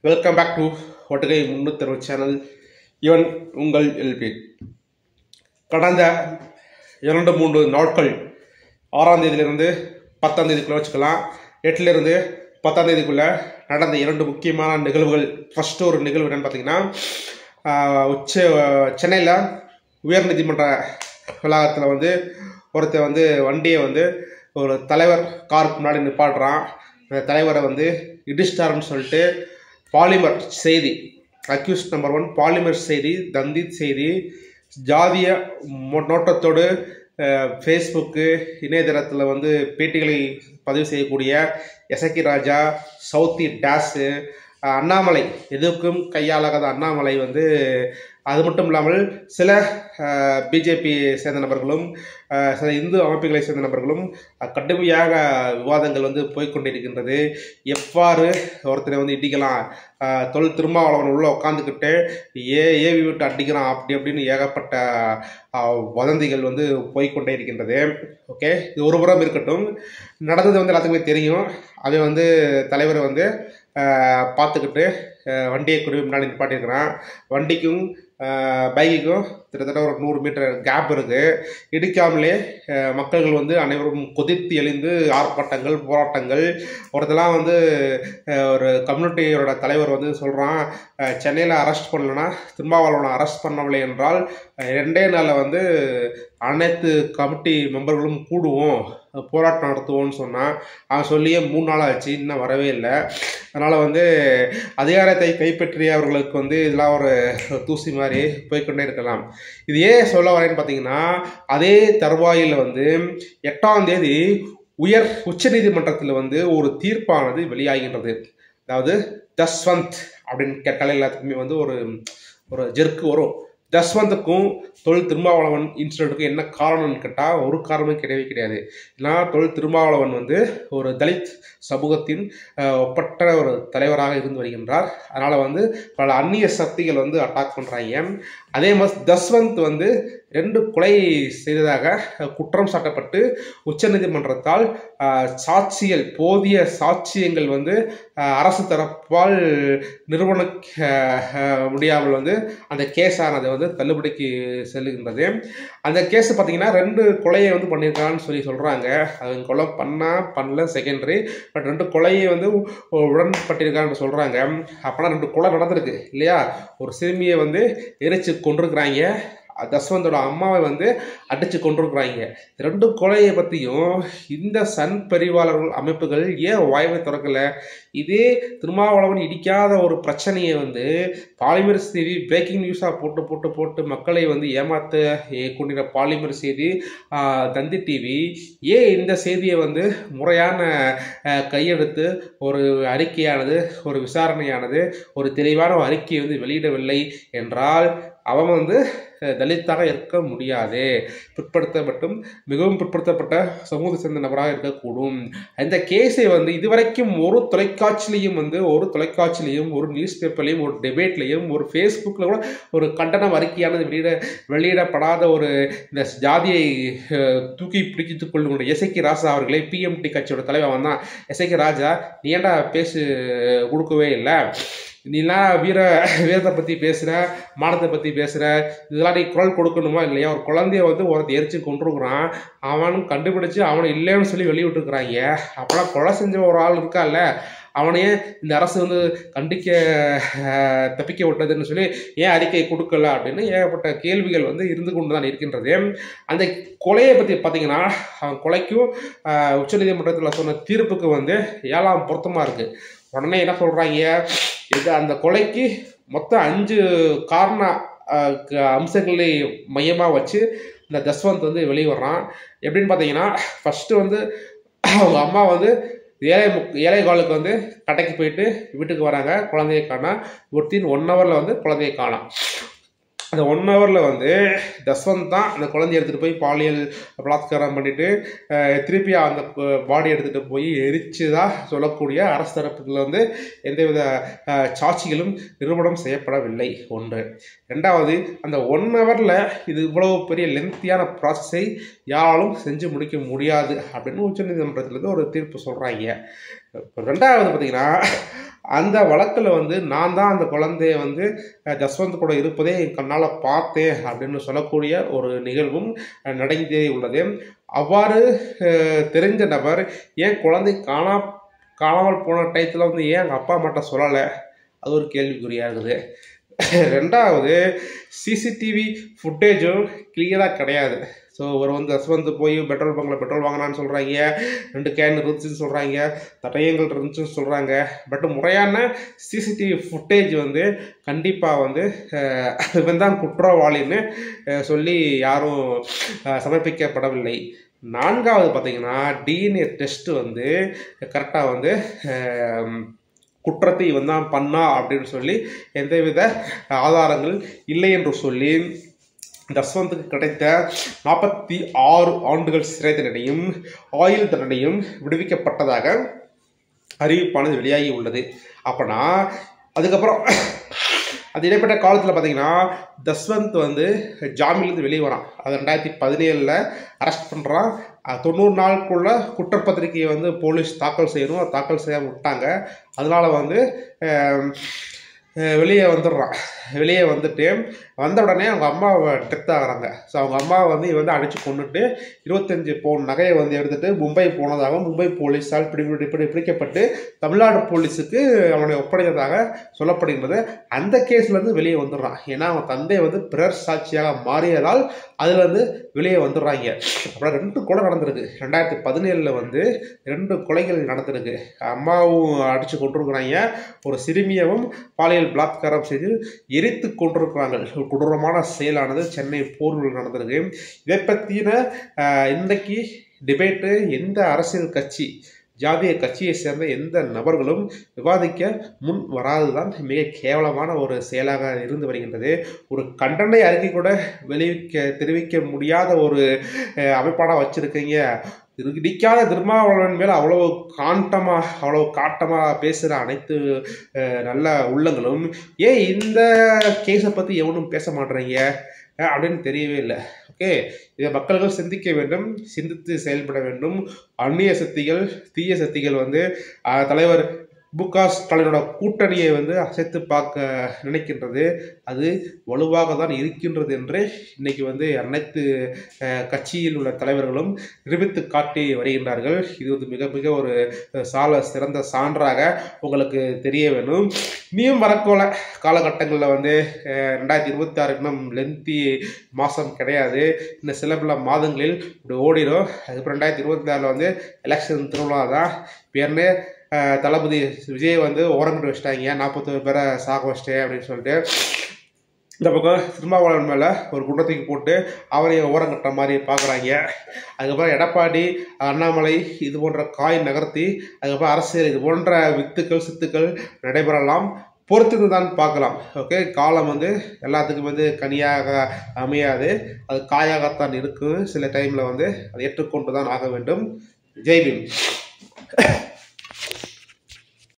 Welcome back to ஒட்டகை 360 channel. இவன் உங்கள் எல்பி. கடந்த 2-3 நாட்கள் 6ஆம் தேதியிலிருந்து 10ஆம் தேதிக்குள்ளே வச்சுக்கலாம், 8லிருந்து 10ஆம் தேதிக்குள்ளே நடந்த 2 முக்கியமான நிகழ்வுகள். ஃபஸ்ட்டு ஒரு நிகழ்வு என்னென்னு பார்த்தீங்கன்னா, சென்னையில் உயர்நீதிமன்ற வளாகத்தில் ஒருத்தர் வண்டியை ஒரு தலைவர் காருக்கு முன்னாடி நிப்பாட்டுறான். அந்த தலைவரை இடிச்சிட்டாருன்னு சொல்லிட்டு பாலிமர் செய்தி, அக்யூஸ்ட் நம்பர் 1 பாலிமர் செய்தி, தந்தித் செய்தி, ஜாதிய நோட்டத்தோடு ஃபேஸ்புக்கு இணையதளத்தில் பேட்டிகளை பதிவு செய்யக்கூடிய எசக்கி ராஜா, சவுத்தி டேஸு, அண்ணாமலை, எதுக்கும் கையாளாகாத அண்ணாமலை அது மட்டும் இல்லாமல் சில பிஜேபி சேர்ந்த நபர்களும் சில இந்து அமைப்புகளை சேர்ந்த நபர்களும் கடுமையாக விவாதங்கள் போய்கொண்டிருக்கின்றது. எவ்வாறு ஒருத்தரை இடிக்கலாம், தொல் திருமாவளவன் உள்ள உட்காந்துக்கிட்டு ஏவி விட்டு அடிக்கிறான் அப்படின்னு ஏகப்பட்ட வதந்திகள் போய்கொண்டே இருக்கின்றது. ஓகே, இது ஒரு புறம் இருக்கட்டும். நடந்தது எல்லாத்துக்குமே தெரியும். அது தலைவர் பார்த்துக்கிட்டு வண்டியை குறிப்பு முன்னாடி நிப்பாட்டியிருக்கிறான். வண்டிக்கும் பைக்குக்கும் கிட்டத்தட்ட ஒரு 100 மீட்டர் கேப் இருக்குது. இடிக்காமலே மக்கள்கள் அனைவரும் கொதித்து எழுந்து ஆர்ப்பாட்டங்கள், போராட்டங்கள். ஒருத்தெல்லாம் ஒரு கம்யூனிட்டியோட தலைவர் சொல்கிறான், சென்னையில் அரெஸ்ட் பண்ணலன்னா, திருமாவளவனை அரெஸ்ட் பண்ணவில்லை என்றால் 2 நாளில் அனைத்து கமிட்டி மெம்பர்களும் கூடுவோம், போராட்டம் நடத்துவோம்னு சொன்னான். அவன் சொல்லியே 3 நாள் ஆச்சு, இன்னும் வரவே இல்லை. அதனால் அதிகாரத்தை கைப்பற்றியவர்களுக்கு இதெல்லாம் ஒரு தூசி மாதிரி போய்கொண்டே இருக்கலாம். இது ஏன் சொல்ல வரேன்னு பார்த்தீங்கன்னா, அதே தருவாயில் 8ஆம் தேதி உச்சநீதிமன்றத்தில் ஒரு தீர்ப்பானது வெளியாகின்றது. அதாவது ஜஸ்வந்த் அப்படின்னு கேட்டாலே எல்லாத்துக்குமே ஒரு ஜெர்க்கு வரும். ஜஸ்வந்துக்கும் தொல் திருமாவளவன் இன்சிடென்ட்டுக்கும் என்ன காரணம்னு கேட்டால் ஒரு காரணமே கிடையவே கிடையாது. ஏன்னா தொல் திருமாவளவன் ஒரு தலித் சமூகத்தின் ஒப்பற்ற ஒரு தலைவராக இருந்து வருகின்றார். அதனால் பல அந்நிய சக்திகள் அட்டாக் பண்ணுறாங்க. அதே மாதிரி ஜஸ்வந்த் 2 கொலை செய்ததாக குற்றம் சாட்டப்பட்டு உச்சநீதிமன்றத்தால் சாட்சிகள், போதிய சாட்சியங்கள் அரசு தரப்பால் நிறுவனிக்க முடியாமல் அந்த கேஸானது தள்ளுபடிக்கு செல்லுகின்றது. அந்த கேஸ் பார்த்தீங்கன்னா 2 கொலையை பண்ணியிருக்கான்னு சொல்கிறாங்க. அது கொலை பண்ணல செகண்டரி, பட் 2 கொலையை உடன்பட்டிருக்கான்னு சொல்கிறாங்க. அப்போனா 2 கொலை நடந்திருக்கு இல்லையா? ஒரு சிறுமியை எரிச்சு கொண்டிருக்கிறாங்க, ஜஸ்வந்தோட அம்மாவை அடித்து கொண்டிருக்கிறாங்க. 2 கொலையை பற்றியும் இந்த சன் பரிவாளர்கள் அமைப்புகள் ஏன் வாய்வை திறக்கலை? இதே திருமாவளவன் இடிக்காத ஒரு பிரச்சனையை பாலிமர் செய்தி பிரேக்கிங் நியூஸாக போட்டு மக்களை ஏமாற்ற கொண்டிருந்த பாலிமர் செய்தி, தந்தி டிவி ஏன் இந்த செய்தியை முறையான கையெடுத்து ஒரு அறிக்கையானது, ஒரு விசாரணையானது, ஒரு தெளிவான அறிக்கையை வெளியிடவில்லை என்றால் அவன் தலித்தாக இருக்க முடியாது, பிற்படுத்தப்பட்டும் மிகவும் பிற்படுத்தப்பட்ட சமூகத்தை சேர்ந்த நபராக இருக்கக்கூடும். இந்த கேஸை இதுவரைக்கும் ஒரு தொலைக்காட்சியிலையும் ஒரு நியூஸ் பேப்பர்லையும் ஒரு டிபேட்லையும் ஒரு ஃபேஸ்புக்கில் கூட ஒரு கண்டனம் அறிக்கையானது வெளியிடப்படாத ஒரு இந்த ஜாதியை தூக்கி பிடித்துக் கொள்ளும் எசக்கி ராஜா அவர்களை, பிஎம்டி கட்சியோட தலைவர் தான் எசக்கி ராஜா, நீ ஏன்டா பேசு கொடுக்கவே இல்லை, நீலாம் வீரத்தை பற்றி பேசுகிற, மானத்தை பற்றி பேசுகிற, இதெல்லாம் நீ குரல் கொடுக்கணுமா இல்லையா? ஒரு குழந்தைய ஒருத்தர் எரிச்சு கொண்டிருக்கிறான், அவனும் கண்டுபிடிச்சு அவனை இல்லைன்னு சொல்லி வெளியிட்டுருக்குறாங்க. அப்போலாம் கொலை செஞ்ச ஒரு ஆள் இருக்கான்ல, அவனையே இந்த அரசு கண்டிக்க தப்பிக்க விட்டதுன்னு சொல்லி ஏன் அறிக்கை கொடுக்கல அப்படின்னு ஏகப்பட்ட கேள்விகள் இருந்து கொண்டு தான் இருக்கின்றது. அந்த கொலையை பற்றி பார்த்தீங்கன்னா, அவன் கொலைக்கும் உச்சநீதிமன்றத்தில் சொன்ன தீர்ப்புக்கு 7ஆம் பொருத்தமாக இருக்குது. உடனே என்ன சொல்கிறாங்க, இது அந்த கொலைக்கு மொத்தம் 5 காரண அம்சங்களை மையமாக வச்சு இந்த ஜஸ்வந்த் வெளியே வர்றான். எப்படின்னு பார்த்தீங்கன்னா, ஃபஸ்ட்டு அவங்க அம்மா ஏழை காலுக்கு கடைக்கு போயிட்டு வீட்டுக்கு வராங்க, குழந்தையை காணா. வித்தின் 1 ஹவரில் குழந்தையை காணாம். அந்த 1 ஹவரில் ஜஸ்வந்த் தான் அந்த குழந்தைய எடுத்துகிட்டு போய் பாலியல் பலாத்காரம் பண்ணிவிட்டு திருப்பி அந்த பாடி எடுத்துகிட்டு போய் எரிச்சு தான் சொல்லக்கூடிய அரசு தரப்புல எந்தவித சாட்சிகளும் நிரூபணம் செய்யப்படவில்லை. 1. 2வது, அந்த 1 ஹவரில் இது இவ்வளவு பெரிய லென்த்தியான ப்ராசஸை யாராலும் செஞ்சு முடிக்க முடியாது அப்படின்னு உச்சநீதிமன்றத்திலேருந்து ஒரு தீர்ப்பு சொல்கிறாங்க. ரெண்டாவது பார்த்தீங்கன்னா, அந்த வழக்கில் வந்து நான் தான் அந்த குழந்தைய வந்து ஜஸ்வந்த் கூட இருப்பதே என் கண்ணால் பார்த்தேன் அப்படின்னு சொல்லக்கூடிய ஒரு நிகழ்வும் நடந்தே உள்ளது. அவ்வாறு தெரிஞ்ச நபர் ஏன் குழந்தை காணாமல் போன டயத்தில் வந்து ஏன் எங்கள் அப்பா அம்மாட்ட சொல்லலை? அது ஒரு கேள்விக்குறியாகுது. ரெண்டாவது, சிசிடிவி ஃபுட்டேஜும் கிளியராக கிடையாது. ஸோ ஒரு வந்து ஜஸ்வந்த் போய் பெட்ரோல் பங்கில் பெட்ரோல் வாங்கினான்னு சொல்கிறாங்க, 2 கேன் இருந்துச்சுன்னு சொல்கிறாங்க, தடயங்கள் இருந்துச்சுன்னு சொல்கிறாங்க. பட் முறையான சிசிடிவி ஃபுட்டேஜ் வந்து கண்டிப்பாக வந்து இவன் தான் குற்றவாளின்னு சொல்லி யாரும் சமர்ப்பிக்கப்படவில்லை. நான்காவது பார்த்தீங்கன்னா, டிஎன்ஏ டெஸ்ட் வந்து கரெக்டாக வந்து குற்றத்தை இவன் தான் பண்ணா அப்படின்னு சொல்லி எந்தவித ஆதாரங்கள் இல்லை என்று சொல்லி ஜஸ்வந்துக்கு கிடைத்த 46 ஆண்டுகள் சிறை தண்டனையும் ஆயுள் தண்டனையும் விடுவிக்கப்பட்டதாக அறிவிப்பானது வெளியாகி உள்ளது. அப்போனா அதுக்கப்புறம் அது இடைப்பட்ட காலத்தில் பார்த்தீங்கன்னா ஜஸ்வந்த் வந்து ஜாமீன்லேருந்து வெளியே வரான். அது 2017 அரெஸ்ட் பண்ணுறான். 90 நாளுக்குள்ள குற்றப்பத்திரிகையை வந்து போலீஸ் தாக்கல் செய்யணும். அதை தாக்கல் செய்யாமல் விட்டாங்க. அதனால வந்து வெளியே வந்துடுறான். வெளியே வந்துட்டு வந்த உடனே அவங்க அம்மாவை டெத் ஆகிறாங்க. ஸோ அவங்க அம்மாவை வந்து இவன் வந்து அடித்து கொண்டுட்டு 25 பவுன் நகையை வந்து எடுத்துகிட்டு மும்பை போனதாகவும் மும்பை போலீஸால் பிடிக்கப்பட்டு தமிழ்நாடு போலீஸுக்கு அவனை ஒப்படைத்ததாக சொல்லப்படுகின்றது. அந்த கேஸ்லேருந்து வெளியே வந்துடுறான். ஏன்னா அவன் தந்தை வந்து பிறர் சாட்சியாக மாறியதால் அதுலேருந்து வெளியே வந்துடுறாங்க. அப்புறம் 2 கொலை நடந்திருக்கு. 2017 வந்து 2 கொலைகள் நடந்திருக்கு. அம்மாவும் அடித்து கொண்டிருக்கிறாங்க. ஒரு சிறுமியவும் பாலியல் பலாத்காரம் செய்து எரித்து கொண்டிருக்கிறாங்க. கொடூரமான செயலானது சென்னை போரூரில் நடந்திருக்கு. இதை பற்றின இன்றைக்கு டிபேட்டு எந்த அரசியல் கட்சி ஜாதிய கட்சியை சேர்ந்த எந்த நபர்களும் விவாதிக்க முன் வராதுதான் மிக கேவலமான ஒரு செயலாக இருந்து வருகின்றது. ஒரு கண்டனை அறிக்கை கூட தெரிவிக்க முடியாத ஒரு அமைப்பாடாக வச்சுருக்கீங்க. இடிக்காத திருமாவளவன் மேலே அவ்வளோ காட்டமாக பேசுகிற அனைத்து நல்ல உள்ளங்களும் ஏன் இந்த கேஸை பற்றி எவனும் பேச மாட்டேறீங்க அப்படின்னு தெரியவே இல்லை. ஓகே, இதை மக்கள்கள் சிந்திக்க வேண்டும், சிந்தித்து செயல்பட வேண்டும். அந்நிய சக்திகள், தீய சக்திகள் வந்து தலைவர் மு.க. ஸ்டாலினோட கூட்டணியை வந்து அசைத்து பார்க்க நினைக்கின்றது. அது வலுவாக தான் இருக்கின்றது என்று இன்னைக்கு வந்து அனைத்து கட்சியில் உள்ள தலைவர்களும் நிரூபித்து காட்டி வருகின்றார்கள். இது வந்து மிக மிக ஒரு சிறந்த சான்றாக உங்களுக்கு தெரிய வேணும். இனியும் வரக்கோல காலகட்டங்களில் வந்து 2026 இன்னும் லென்த்தி மாதம் கிடையாது. இன்னும் சில பல மாதங்களில் இப்படி ஓடிடும். அதுக்கப்புறம் 2026 வந்து எலெக்ஷன் திருவிழா தான். பேர்னே தளபதி விஜய் வந்து ஓரங்கட்டு வச்சிட்டாங்க. 41 பேரை சாக வச்சிட்டேன் அப்படின்னு சொல்லிட்டு இந்த பக்கம் திருமாவளவன் மேலே ஒரு குண்டத்துக்கு போட்டு அவரை ஓரங்கட்டுற மாதிரி பார்க்குறாங்க. அதுக்கப்புறம் எடப்பாடி, அண்ணாமலை இது போன்ற காய் நகர்த்தி அதுக்கப்புறம் அரசியல் இது போன்ற சித்துக்கள் நடைபெறலாம். பொறுத்துன்னு தான் பார்க்கலாம். ஓகே, காலம் வந்து எல்லாத்துக்கும் வந்து கனியாக அமையாது, அது காயாகத்தான் இருக்குது. சில டைமில் வந்து அதை ஏற்றுக்கொண்டு தான் ஆக வேண்டும். ஜெய் பீம்.